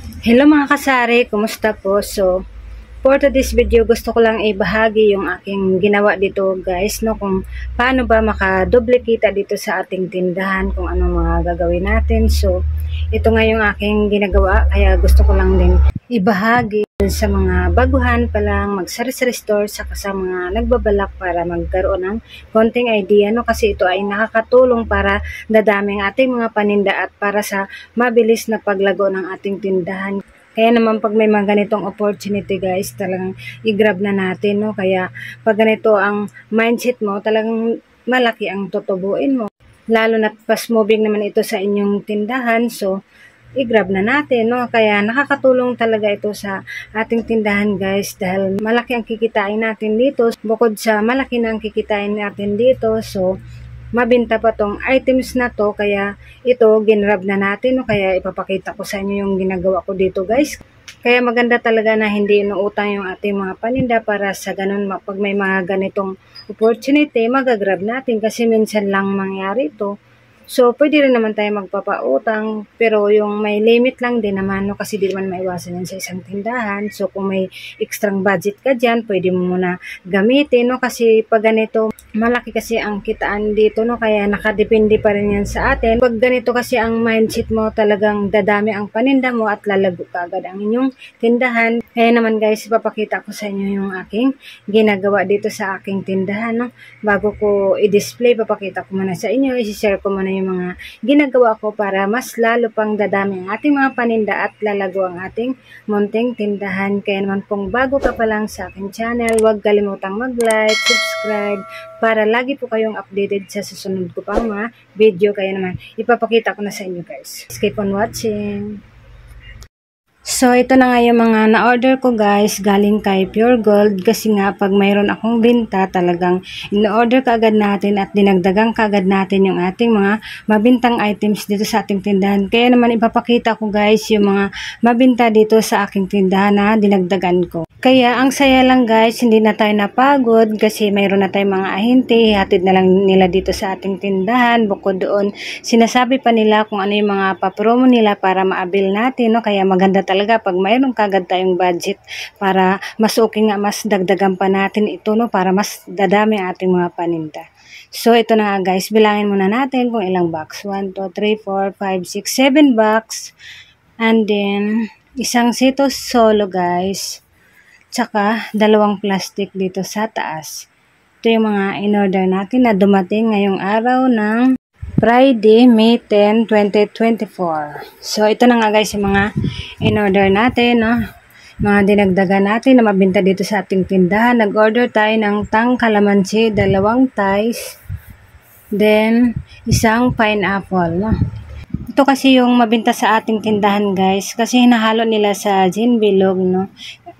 Hello mga kasari, kumusta po? So, for today's video, gusto ko lang ibahagi yung aking ginawa dito guys, no? Kung paano ba makadoble kita dito sa ating tindahan, kung anong mga gagawin natin. So, ito nga yung aking ginagawa, kaya gusto ko lang din ibahagi sa mga baguhan pa lang mag-sari-sari store, saka sa mga nagbabalak para magkaroon ng konting idea, no? Kasi ito ay nakakatulong para dadami ang ating mga paninda at para sa mabilis na paglago ng ating tindahan. Kaya naman pag may mga ganitong opportunity guys, talagang i-grab na natin, no? Kaya pag ganito ang mindset mo, talagang malaki ang tutubuin mo. Lalo na fast moving naman ito sa inyong tindahan, so i-grab na natin, no? Kaya nakakatulong talaga ito sa ating tindahan guys, dahil malaki ang kikitain natin dito. Bukod sa malaki na ang kikitain natin dito, so mabenta pa tong items na to, kaya ito ginrab na natin, no? Kaya ipapakita ko sa inyo yung ginagawa ko dito guys. Kaya maganda talaga na hindi inuutang yung ating mga paninda, para sa ganun pag may mga ganitong opportunity magagrab natin, kasi minsan lang mangyari ito. So, pwede rin naman tayo magpapautang, pero yung may limit lang din naman, no? Kasi di naman maiwasan yan sa isang tindahan. So, kung may extrang budget ka dyan, pwede mo muna gamitin, no? Kasi pag ganito, malaki kasi ang kitaan dito, no? Kaya nakadepende pa rin yan sa atin. Pag ganito kasi ang mindset mo, talagang dadami ang paninda mo at lalago ka agad ang inyong tindahan. Kaya naman guys, ipapakita ko sa inyo yung aking ginagawa dito sa aking tindahan, no? Bago ko i-display, papakita ko muna sa inyo, i-share ko muna yung mga ginagawa ko para mas lalo pang dadami ang ating mga paninda at lalago ang ating munting tindahan. Kaya naman kung bago ka pa lang sa aking channel, huwag kalimutang mag-like, subscribe, para lagi po kayong updated sa susunod ko pang mga video. Kaya naman ipapakita ko na sa inyo guys. Keep on watching. So, ito na nga yung mga na-order ko guys, galing kay Pure Gold, kasi nga pag mayroon akong binta, talagang in-order kaagad natin at dinagdagang kaagad natin yung ating mga mabintang items dito sa ating tindahan. Kaya naman ipapakita ko guys yung mga mabinta dito sa aking tindahan na dinagdagan ko. Kaya ang saya lang guys, hindi na tayo napagod kasi mayroon na tayong mga ahente, hatid na lang nila dito sa ating tindahan. Bukod doon, sinasabi pa nila kung ano yung mga papromo nila para ma-avail natin, no? Kaya maganda talaga pag mayroon kagad tayong budget, para mas okay nga, mas dagdagan pa natin ito, no? Para mas dadami ang ating mga paninda. So, ito na nga guys, bilangin muna natin kung ilang box. 1, 2, 3, 4, 5, 6, 7 box. And then, isang sito solo guys. Tsaka, 2 plastic dito sa taas. Ito yung mga in-order natin na dumating ngayong araw ng Friday, May 10, 2024. So, ito na nga guys yung mga in-order natin, no? Mga dinagdagan natin na mabinta dito sa ating tindahan. Nag-order tayo ng tang kalamansi, 2 ties, then isang pineapple, no? Ito kasi yung mabinta sa ating tindahan guys, kasi hinahalo nila sa gin bilog, no?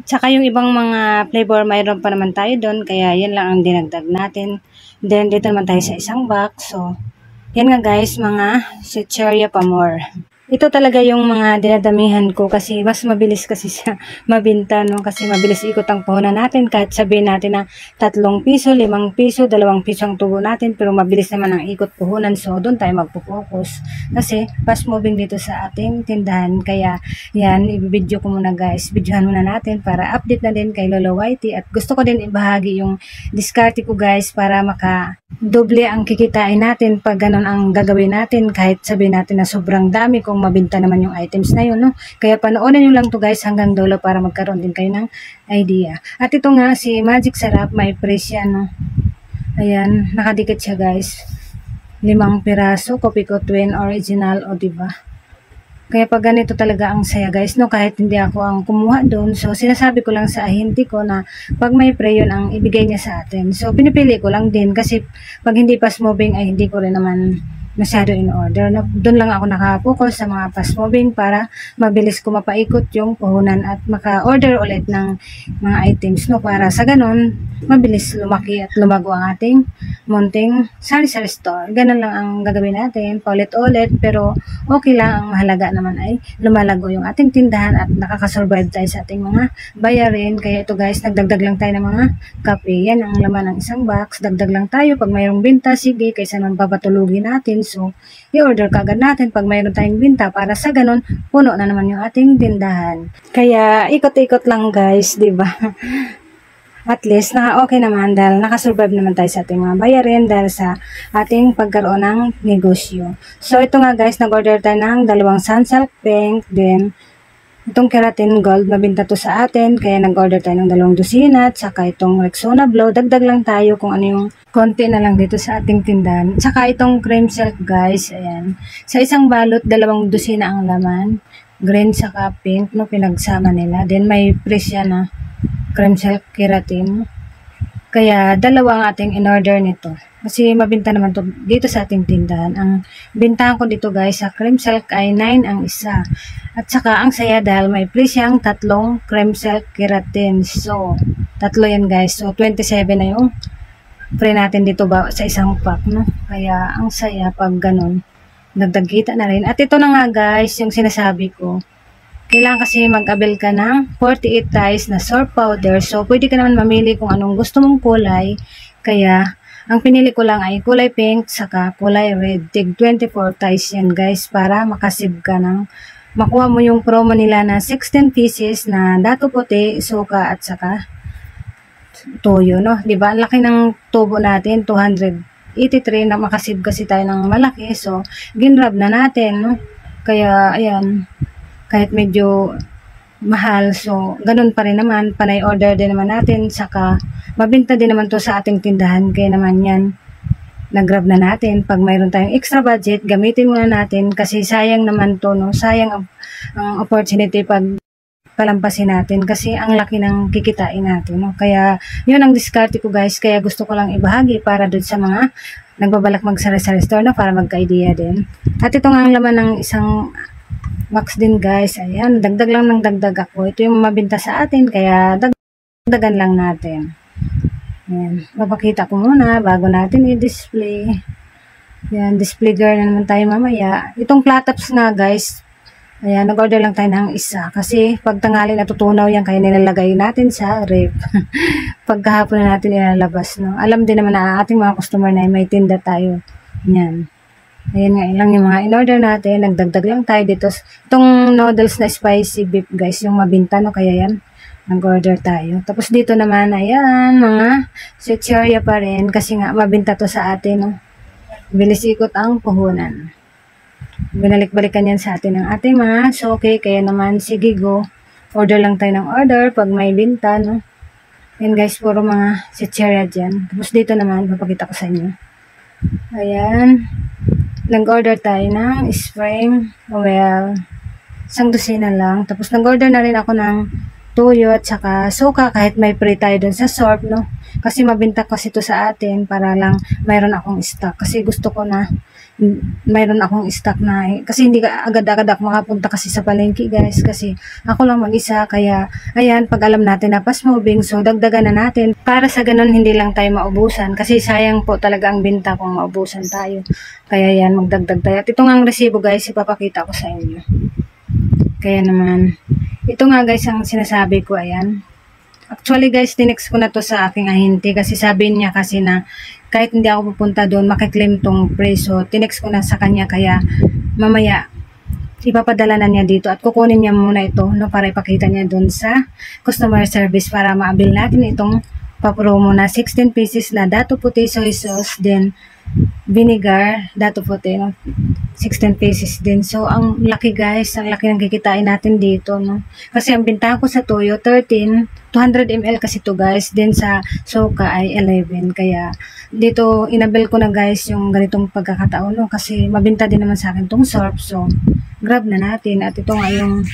Tsaka yung ibang mga flavor, mayroon pa naman tayo doon, kaya yan lang ang dinagdag natin. Then, dito naman tayo sa isang box. So, yan nga guys, mga Chicheria Pamor. Ito talaga yung mga dinadamihan ko kasi mas mabilis kasi siya mabinta, no? Kasi mabilis ikot ang puhunan natin, kahit sabihin natin na 3 piso, 5 piso, 2 piso ang tubo natin, pero mabilis naman ang ikot puhunan. So, doon tayo magpo-focus kasi fast moving dito sa ating tindahan. Kaya yan, i-video ko muna guys. Videohan muna natin para update na din kay Lolo Whitey. At gusto ko din ibahagi yung diskarte ko guys, para doble ang kikitain natin pag ganun ang gagawin natin, kahit sabihin natin na sobrang dami kung mabinta naman yung items na yun, no? Kaya panoorin nyo lang to guys hanggang dulo para magkaroon din kayo ng idea. At ito nga si Magic Sarap, may price yan, no? Ayan, nakadikit siya guys. 5 piraso, Kopiko Twin Original, o diba? Kaya pag ganito talaga ang saya guys, no? Kahit hindi ako ang kumuha doon. So, sinasabi ko lang sa ahente ko na pag may pre, yun ang ibigay niya sa atin. So, pinipili ko lang din kasi pag hindi fast moving ay hindi ko rin naman masyado in order. Doon lang ako nakapokus sa mga fast moving para mabilis ko mapaikot yung puhunan at maka-order ulit ng mga items, no? Para sa ganun, mabilis lumaki at lumago ang ating munting sari-sari store. Ganun lang ang gagawin natin, paulit-ulit, pero okay lang. Ang mahalaga naman ay lumalago yung ating tindahan at nakakasurvive tayo sa ating mga bayarin. Kaya ito guys, nagdagdag lang tayo ng mga kape. Yan ang laman ng isang box. Dagdag lang tayo pag mayroong binta, sige, kaysa naman papatulugin natin. So, i-order kagad natin pag mayroon tayong binta para sa ganun, puno na naman yung ating tindahan. Kaya, ikot-ikot lang guys, di ba? At least, okay naman dahil nakasurvive naman tayo sa ating mga bayarin dahil sa ating pagkaroon ng negosyo. So, ito nga guys, nag-order tayo ng 2 Sunsilk Pink, then itong Keratin Gold, mabinta to sa atin, kaya nag-order tayo ng 2 dosina, at saka itong Rexona Blow, dagdag lang tayo kung ano yung konti na lang dito sa ating tindahan. Saka itong cream silk guys, ayan. Sa isang balot, 2 dosina ang laman, green saka pink, no, pinagsama nila. Then may presya na cream silk keratin. Kaya 2 ang ating in-order nito. Kasi mabinta naman to dito sa ating tindahan. Ang bintahan ko dito guys sa cream silk ay 9 ang isa. At saka ang saya dahil may free siyang 3 cream silk keratin. So, 3 yan guys. So, 27 na yung free natin dito ba sa isang pack, no? Kaya ang saya pag ganun. Dagdag kita na rin. At ito na nga guys, yung sinasabi ko. Kailangan kasi mag-avail ka ng 48 ties na surf powder. So, pwede ka naman mamili kung anong gusto mong kulay. Kaya, ang pinili ko lang ay kulay pink saka kulay red. Tig 24 ties yan guys para makasave ka ng makuha mo yung promo nila na 16 pieces na dato puti, suka at saka toyo, no? Diba? Ang laki ng tubo natin, 283 na makasave kasi tayo ng malaki. So, ginrab na natin, no? Kaya, ayan, kahit medyo mahal, so ganun pa rin naman, panay order din naman natin, saka mabinta din naman to sa ating tindahan, kaya naman yan, nag-grab na natin. Pag mayroon tayong extra budget, gamitin muna natin, kasi sayang naman to, no? Sayang ang opportunity pag palampasin natin, kasi ang laki ng kikitain natin, no? Kaya yun ang diskarte ko guys, kaya gusto ko lang ibahagi para doon sa mga nagbabalak mag-sari-sari store, no? Para magka-idea din. At ito nga ang laman ng isang box din guys, ayan, dagdag lang ng dagdag ako. Ito yung mabinta sa atin, kaya dagdagan lang natin. Ayan, mapakita ko muna bago natin i-display. Ayan, display girl na naman tayo mamaya. Itong platops nga guys, ayan, nag-order lang tayo ng isa. Kasi pag tanghali natutunaw yan, kaya nilalagay natin sa ref. Pagkahapon na natin ilalabas, no? Alam din naman na ating mga customer na may tinda tayo. Ayan. Ayan nga, ilang yung mga in-order natin. Nagdagdag lang tayo dito. Itong noodles na spicy beef guys, yung mabinta, no? Kaya yan, nag-order tayo. Tapos dito naman, ayan, mga chichirya pa rin. Kasi nga, mabinta to sa atin, no? Bilis ikot ang puhunan. Binalik-balikan yan sa atin ng ating mga soke. Kaya naman, sige go. Order lang tayo ng order pag may binta, no? Ayan guys, puro mga chichirya dyan. Tapos dito naman, papakita ko sa inyo. Ayan. Nag-order tayo ng spring oil. 1 dosina lang. Tapos nag-order na rin ako ng toyo at saka suka kahit may free tayo dun sa sorb, no? Kasi mabinta kasi ito sa atin para lang mayroon akong stock. Kasi gusto ko na mayroon akong stock na kasi hindi ka agad-agad ako makapunta kasi sa palengke guys. Kasi ako lang mag-isa. Kaya ayan, pag alam natin na fast moving, so dagdagan na natin. Para sa ganun hindi lang tayo maubusan. Kasi sayang po talaga ang binta kung maubusan tayo. Kaya yan, magdagdag tayo. At ito nga ang resibo guys, ipapakita ko sa inyo. Kaya naman, ito nga guys ang sinasabi ko, ayan. Actually guys, tinext ko na to sa aking ahente kasi sabi niya kasi na kahit hindi ako pupunta doon, makiklaim tong preso. Tinext ko na sa kanya kaya mamaya ipapadala na niya dito at kukunin niya muna ito, no, para ipakita niya doon sa customer service para maabil natin itong papromo na 16 pieces na dato puti soy sauce, then vinegar, dato puti, no? 16 pieces din. So, ang laki guys, ang laki ng kikitain natin dito, no? Kasi ang bintahan ko sa toyo, 13, 200 ml kasi to guys. Then sa soka ay 11. Kaya, dito, inabel ko na guys yung ganitong pagkakataon, no? Kasi mabinta din naman sa akin tong surf. So, grab na natin. At ito nga yung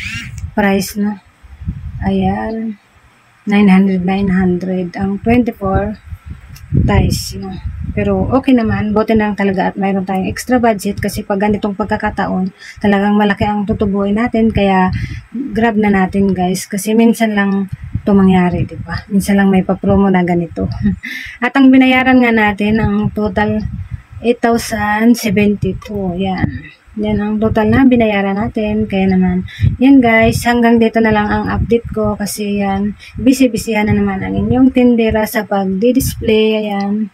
price, no? Ayan. 900 ang 24 ties, no? Pero okay naman, buti na lang talaga at mayroon tayong extra budget kasi pag ganitong pagkakataon, talagang malaki ang tutubuin natin, kaya grab na natin guys, kasi minsan lang ito mangyari, di ba? Minsan lang may pa-promo na ganito. At ang binayaran nga natin, ang total 8,072, yan. Yan ang total na binayaran natin. Kaya naman, yan guys, hanggang dito na lang ang update ko kasi yan, busy-busyhan na naman ang inyong tindera sa pag-display, ayan.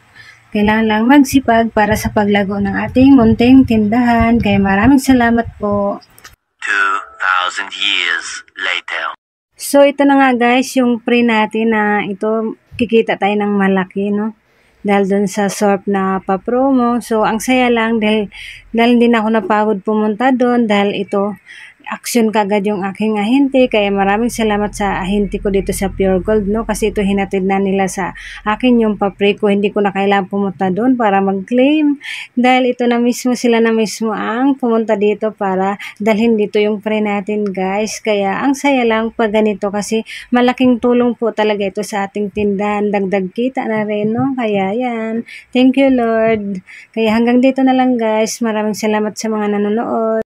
Kailangan lang magsipag para sa paglago ng ating munting tindahan. Kaya maraming salamat po. 2,000 years later. So, ito na nga guys, yung pre natin na ito, kikita tayo ng malaki, no? Dahil dun sa Sorp na pa-promo. So, ang saya lang dahil hindi na ako napagod pumunta doon dahil ito, action kagad yung aking ahente. Kaya maraming salamat sa ahente ko dito sa Pure Gold, no? Kasi ito hinatid na nila sa akin yung pa-pre ko. Hindi ko na kailangan pumunta doon para mag-claim. Dahil ito na mismo, sila na mismo ang pumunta dito para dalhin dito yung pre natin guys. Kaya ang saya lang pag ganito kasi malaking tulong po talaga ito sa ating tindahan. Dagdag kita na rin, no? Kaya yan. Thank you Lord. Kaya hanggang dito na lang guys. Maraming salamat sa mga nanonood.